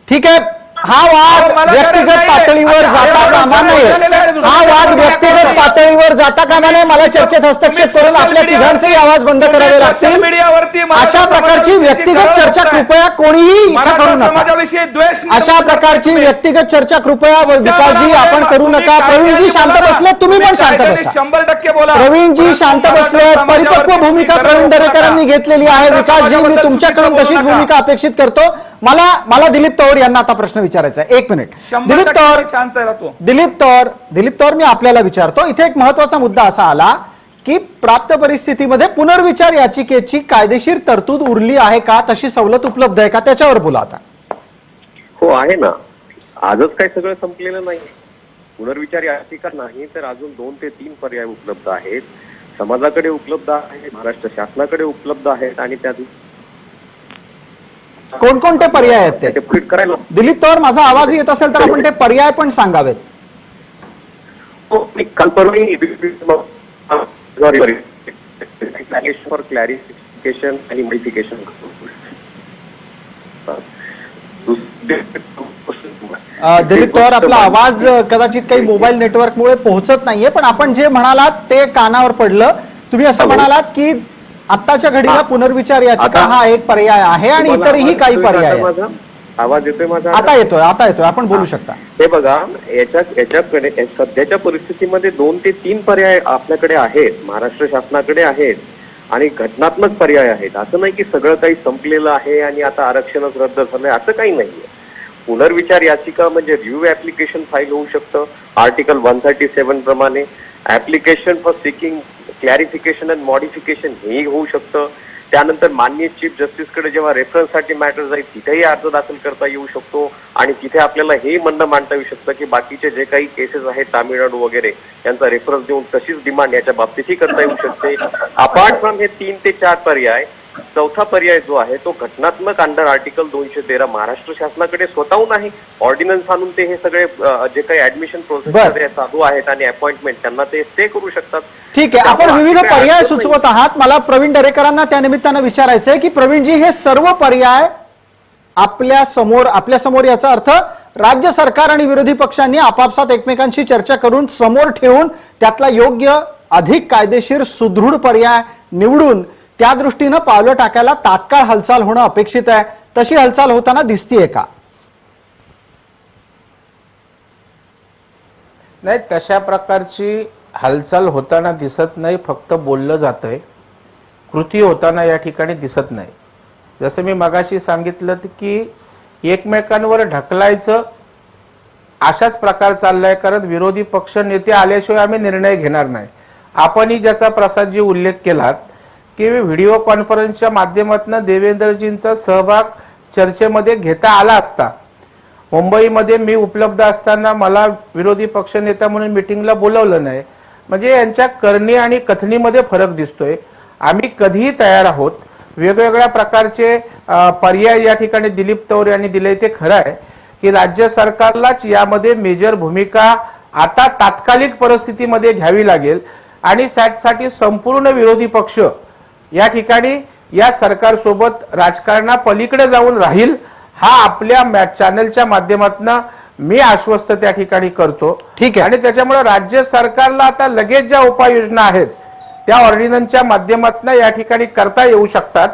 ठीक आहे, हा वाद व्यक्तिगत पातळीवर जाता कामा नये. हा वाद व्यक्तिगत पातळीवर जाता कामा नये. मला चर्चेत हस्तक्षेप करून आपल्या तिघांचेही आवाज बंद करावे लागतील. मीडियावरती अशा प्रकारची व्यक्तिगत चर्चा कृपया कोणीही इथं करू नका. समाजाविषयी द्वेष अशा प्रकारची व्यक्तिगत चर्चा कृपया विकासजी आपण करू नका. प्रवीणजी शांत बसले, तुम्ही पण शांत बसा. 100% बोला. प्रवीणजी शांत बसले. परिपक्व भूमिका प्रवीण दरेकरांनी घेतलेली आहे. विकासजी, मी तुमच्याकडून तशीच भूमिका अपेक्षित करतो. मला दिलीप तौर यांना आता प्रश्न विचारायचा आहे. एक मिनिट. 100% शांत राहतो. दिलीप तौर, मी आपल्याला विचारतो. इथे एक महत्वाचा मुद्दा असा आला की प्राप्त परिस्थितीमध्ये पुनर्विचार याचिकेची कायदेशीर तरतूद उरली आहे का, तशी सवलत उपलब्ध आहे का, त्याच्यावर बोला आता. हो, आहे ना. आजच काय सगळं संपलेलं नाही. पुनर्विचार याचिका नाही तर अजून 2 ते 3 पर्याय उपलब्ध आहेत. समाजाकडे उपलब्ध आहेत, महाराष्ट्र शासनाकडे उपलब्ध आहेत आणि त्यात कोणकोणते पर्याय आहेत ते फिट करायला. दिलीप तौर, माझा आवाज येत असेल तर आपण ते पर्याय पण सांगावेत. काल परवा फॉर क्लॅरिफिकेशन आणि मॉडिफिकेशन. दिलीप तौर, आपला आवाज कदाचित काही मोबाईल नेटवर्कमुळे पोहोचत नाहीये, पण आपण जे म्हणालात ते कानावर पडलं. तुम्ही असं म्हणालात की आत्ताच्या घडीला पुनर्विचार याचिका हा एक पर्याय आहे आणि इतरही काही पर्याय आहेत. आवाज येतोय माझा? आता येतोय, आपण बोलू शकता. हे बघा, याच्याकडे सध्याच्या परिस्थितीमध्ये 2 ते 3 पर्याय आपल्याकडे आहेत, महाराष्ट्र शासनाकडे आहेत आणि घटनात्मक पर्याय आहेत. असं नाही की सगळं काही संपलेलं आहे आणि आता आरक्षणच रद्द झालंय, असं काही नाहीये. पुनर्विचार याचिका म्हणजे रिव्ह्यू ऍप्लिकेशन फाईल होऊ शकतं आर्टिकल 137 प्रमाणे. Application for seeking clarification and modification हेही होऊ शकतं. त्यानंतर माननीय चीफ जस्टिसकडे जेव्हा रेफरन्ससाठी मॅटर जाईल तिथेही अर्ज दाखल करता येऊ शकतो आणि तिथे आपल्याला हे म्हणणं मांडता येऊ शकतं की बाकीचे जे काही केसेस आहेत तामिळनाडू वगैरे यांचा रेफरन्स देऊन तशीच डिमांड याच्या बाबतीतही करता येऊ शकते. अपार्ट फ्रॉम हे 3 ते 4 पर्याय, चौथा पर्याय जो आहे तो घटनात्मक अंडर आर्टिकल 213 महाराष्ट्र शासनाकडे स्वतःहून आहे. ऑर्डिनन्स आणून ते हे सगळे जे काही ऍडमिशन प्रोसेस चालू आहेत आणि अपॉइंटमेंट त्यांना ते स्टे करू शकतात. ठीक आहे, आपण विविध पर्याय सुचवत आहात. मला प्रवीण दरेकरांना त्या निमित्तानं विचारायचंय की प्रवीणजी, हे सर्व पर्याय आपल्या समोर याचा अर्थ राज्य सरकार आणि विरोधी पक्षांनी आपापसात एकमेकांशी चर्चा करून समोर ठेवून त्यातला योग्य अधिक कायदेशीर सुदृढ पर्याय निवडून त्या दृष्टीनं पावलं टाकायला तात्काळ हालचाल होणं अपेक्षित आहे. तशी हालचाल होताना दिसतीये का? नाही, तशा प्रकारची हालचाल होताना दिसत नाही. फक्त बोललं जातंय, कृती होताना या ठिकाणी दिसत नाही. जसं मी मगाशी सांगितलं की एकमेकांवर ढकलायचं अशाच प्रकार चाललाय, कारण विरोधी पक्ष नेते आल्याशिवाय आम्ही निर्णय घेणार नाही. आपणही ज्याचा प्रसादजी उल्लेख केलात की व्हिडिओ कॉन्फरन्सच्या माध्यमातून देवेंद्रजींचा सहभाग चर्चेमध्ये घेता आला असता. मुंबईमध्ये मी उपलब्ध असताना मला विरोधी पक्षनेता म्हणून मिटिंगला बोलवलं नाही. म्हणजे यांच्या करणी आणि कथनीमध्ये फरक दिसतोय. आम्ही कधीही तयार आहोत. वेगवेगळ्या प्रकारचे पर्याय या ठिकाणी दिलीप तौर यांनी दिले. ते खरं आहे की राज्य सरकारलाच यामध्ये मेजर भूमिका आता तात्कालिक परिस्थितीमध्ये घ्यावी लागेल आणि त्यासाठी संपूर्ण विरोधी पक्ष या ठिकाणी या सरकारसोबत राजकारणा पलीकडे जाऊन राहील, हा आपल्या चॅनलच्या माध्यमातून मी आश्वस्त त्या ठिकाणी करतो. ठीक आहे. आणि त्याच्यामुळे राज्य सरकारला आता लगेच ज्या उपाययोजना आहेत त्या ऑर्डिनन्सच्या माध्यमातून या ठिकाणी करता येऊ शकतात.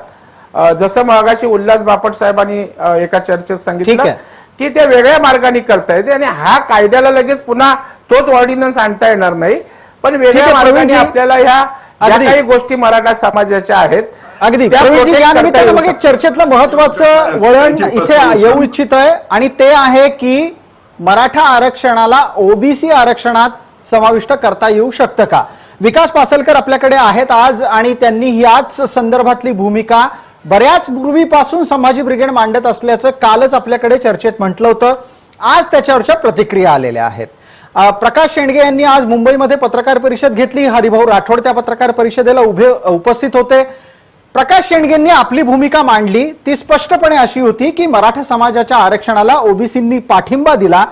जसं मगाशी उल्हास बापट साहेबांनी एका चर्चेत सांगितलं की ते वेगळ्या मार्गाने करता येते आणि हा कायद्याला लगेच पुन्हा तोच ऑर्डिनन्स आणता येणार नाही, पण वेगळ्या मार्गाने आपल्याला ह्या काही गोष्टी मराठा समाजाच्या आहेत अगदी या निमित्तानं मग एक चर्चेतलं महत्वाचं वळण इथे येऊ इच्छित आहे आणि ते आहे की मराठा आरक्षणाला ओबीसी आरक्षणात समाविष्ट करता येऊ शकतं का? विकास पासलकर आपल्याकडे आहेत आज आणि त्यांनी याच संदर्भातली भूमिका बऱ्याच पूर्वीपासून संभाजी ब्रिगेड मांडत असल्याचं कालच आपल्याकडे चर्चेत म्हटलं होतं. आज त्याच्यावरच्या प्रतिक्रिया आलेल्या आहेत. प्रकाश शेंडगे यांनी आज मुंबईमध्ये पत्रकार परिषद घेतली. हरिभाऊ राठोड त्या पत्रकार परिषदेला उपस्थित होते. प्रकाश शेंडगेंनी आपली भूमिका मांडली. ती स्पष्टपणे अशी होती की मराठा समाजाच्या आरक्षणाला ओबीसींनी पाठिंबा दिला,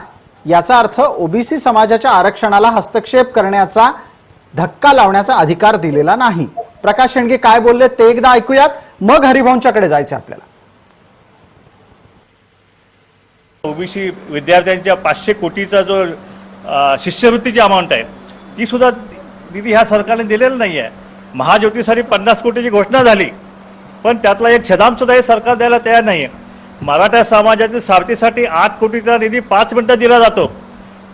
याचा अर्थ ओबीसी समाजाच्या आरक्षणाला हस्तक्षेप करण्याचा, धक्का लावण्याचा अधिकार दिलेला नाही. प्रकाश शेंडगे काय बोलले ते एकदा ऐकूयात, मग हरिभाऊंच्याकडे जायचं आपल्याला. ओबीसी विद्यार्थ्यांच्या 500 कोटीचा जो शिष्यवृत्तीची अमाऊंट आहे ती सुद्धा निधी ह्या सरकारने दिलेला नाही आहे. महाज्योतीसाठी 50 कोटीची घोषणा झाली, पण त्यातला एक छदाम सुद्धा हे सरकार द्यायला तयार नाही आहे. मराठा समाजातील सारथीसाठी 8 कोटीचा निधी 5 मिनिटात दिला जातो.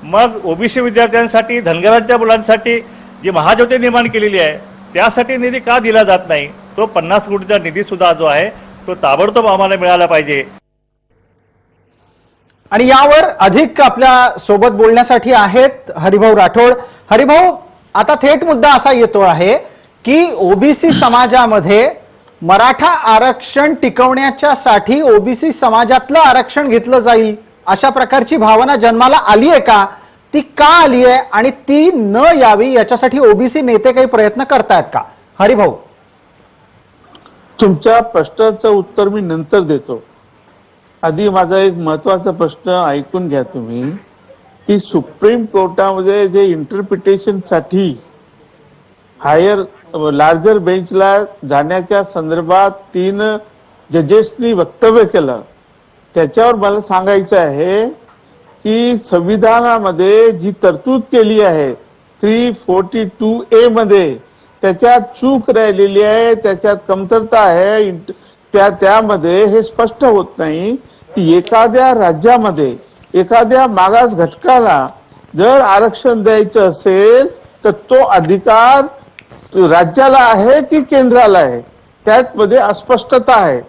मग ओबीसी विद्यार्थ्यांसाठी, धनगरांच्या मुलांसाठी जी महाज्योती निर्माण केलेली आहे त्यासाठी निधी का दिला जात नाही? तो 50 कोटीचा निधी सुद्धा जो आहे तो ताबडतोब आम्हाला मिळाला पाहिजे. आणि यावर अधिक आपल्या सोबत बोलण्यासाठी आहेत हरिभाऊ राठोड. हरिभाऊ, आता थेट मुद्दा असा येतो आहे की ओबीसी समाजामध्ये मराठा आरक्षण टिकवण्याच्यासाठी ओबीसी समाजातलं आरक्षण घेतलं जाईल अशा प्रकारची भावना जन्माला आली आहे का? ती का आली आहे आणि ती न यावी याच्यासाठी ओबीसी नेते काही प्रयत्न करतायत का? हरिभाऊ, तुमच्या प्रश्नाचं उत्तर मी नंतर देतो. आधी माझा एक महत्वाचा प्रश्न ऐकून घ्या तुम्ही की सुप्रीम कोर्टामध्ये जे इंटरप्रिटेशन साठी हायर लार्जर बेंचला जाण्याच्या संदर्भात 3 जजेसनी वक्तव्य केलं, त्याच्यावर मला सांगायचं आहे की संविधानामध्ये जी तरतूद केली आहे 342A मध्ये त्याच्यात चूक राहिलेली आहे, त्याच्यात कमतरता आहे. त्यामध्ये हे स्पष्ट होत नाही की एखाद्या राज्यामध्ये एखाद्या मागास घटकाला जर आरक्षण द्यायचं असेल तर तो अधिकार राज्याला आहे की केंद्राला आहे, त्यामध्ये अस्पष्टता आहे.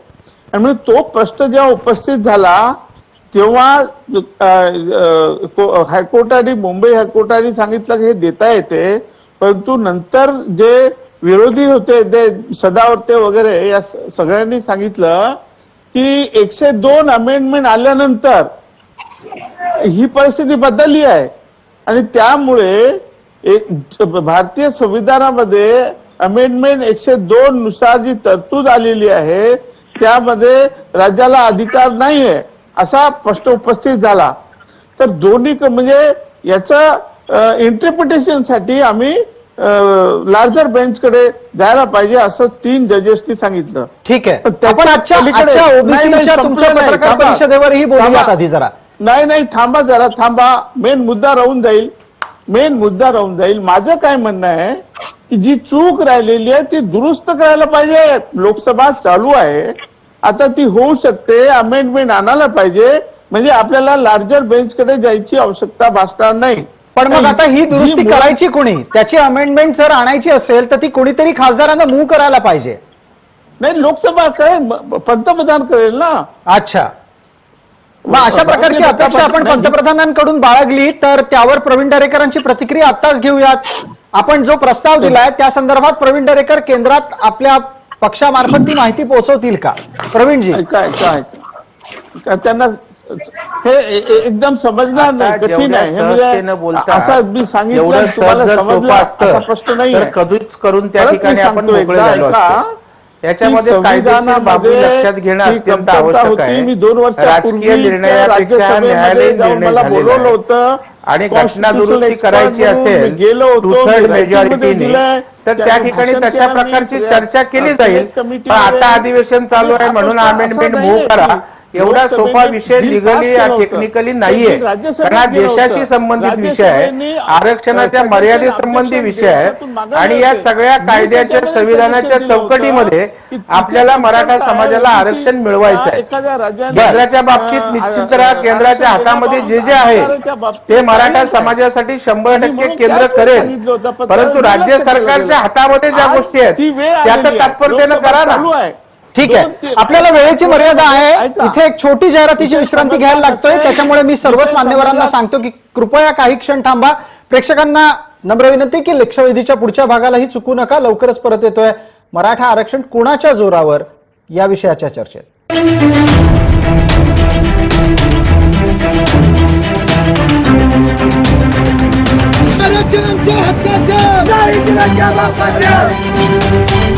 आणि तो प्रश्न जेव्हा उपस्थित झाला तेव्हा हायकोर्टाने, मुंबई हायकोर्टाने सांगितलं की हे देता येते, परंतु नंतर जे विरोधी होते ते सदावर्ते वगैरे या सगळ्यांनी सांगितलं की 102 अमेंडमेंट आल्यानंतर ही परिस्थिती बदलली आहे आणि त्यामुळे एक भारतीय संविधानामध्ये अमेंडमेंट 102 नुसार जी तरतूद आलेली आहे त्यामध्ये राज्याला अधिकार नाहीये असा प्रश्न उपस्थित झाला. तर दोन्ही म्हणजे याचं इंटरप्रिटेशन साठी आम्ही लार्जर बेंचकडे जायला पाहिजे असं 3 जजेसनी सांगितलं. ठीक आहे, आपण आजच्या ओबीसीच्या तुमच्या पत्रकार परिषदेवरही बोलूयात आधी जरा. नाही, थांबा. मेन मुद्दा राहून जाईल. माझं काय म्हणणं आहे की जी चूक राहिलेली आहे ती दुरुस्त करायला पाहिजे. लोकसभा चालू आहे, आता ती होऊ शकते, अमेंडमेंट आणायला पाहिजे, म्हणजे आपल्याला लार्जर बेंचकडे जायची आवश्यकता भासणार नाही. पण मग आता ही दुरुस्ती करायची कोणी? त्याची अमेंडमेंट जर आणायची असेल तर ती कोणीतरी खासदारांना मूव्ह करायला पाहिजे. नाही, लोकसभा करेल, पंतप्रधान करेल ना. अच्छा, मग अशा प्रकारची अपेक्षा आपण पंतप्रधानांकडून बाळगली तर त्यावर प्रवीण दरेकरांची प्रतिक्रिया आत्ताच घेऊयात. आपण जो प्रस्ताव दिलाय त्या संदर्भात प्रवीण दरेकर केंद्रात आपल्या पक्षामार्फत ती माहिती पोहोचवतील का? प्रवीणजी, काय त्यांना हे एकदम समजणार नाही, कठीण आहे हे. म्हणजे असं मी सांगितलं तुम्हाला समजलं असा प्रश्न नाही आहे. कधीच करून त्या ठिकाणी आपण मोकळे झालो असतो. याच्यामध्ये कायदेशीर बाबी लक्षात घेणं अत्यंत आवश्यक आहे. मी 2 वर्षापूर्वी निर्णयापेक्षा न्यायालयीन जाऊन मला बोलवलं होतं आणि घटना दुरुस्ती करायची असेल गेलो होतो, 2/3 मेजॉरिटीने, तर त्या ठिकाणी तशा प्रकारची चर्चा केली जाईल. पण आता अधिवेशन चालू आहे म्हणून अमेंडमेंट मूव्ह करा एवढा सोपा विषय लिगली टेक्निकली नाहीये. कारण हा देशाशी संबंधित विषय आहे, आरक्षणाच्या मर्यादेसंबंधी विषय आहे आणि या सगळ्या कायद्याच्या संविधानाच्या चौकटीमध्ये आपल्याला मराठा समाजाला आरक्षण मिळवायचं आहे. केंद्राच्या बाबतीत निश्चित केंद्राच्या हातामध्ये जे जे आहे ते मराठा समाजासाठी 100% केंद्र करेल, परंतु राज्य सरकारच्या हातामध्ये ज्या गोष्टी आहेत त्या तर तात्पर्यानं करा ना. ठीक आहे, आपल्याला वेळेची मर्यादा आहे. इथे एक छोटी जाहिरातीची विश्रांती घ्यायला लागतोय, त्याच्यामुळे मी सर्वच मान्यवरांना सांगतो की कृपया काही क्षण थांबा. प्रेक्षकांना नम्र विनंती की लक्षवेधीच्या पुढच्या भागालाही चुकू नका. लवकरच परत येतोय मराठा आरक्षण कोणाच्या जोरावर या विषयाच्या चर्चेत. आरक्षणाच्या हक्काच्या, नाईकराच्या बापाच्या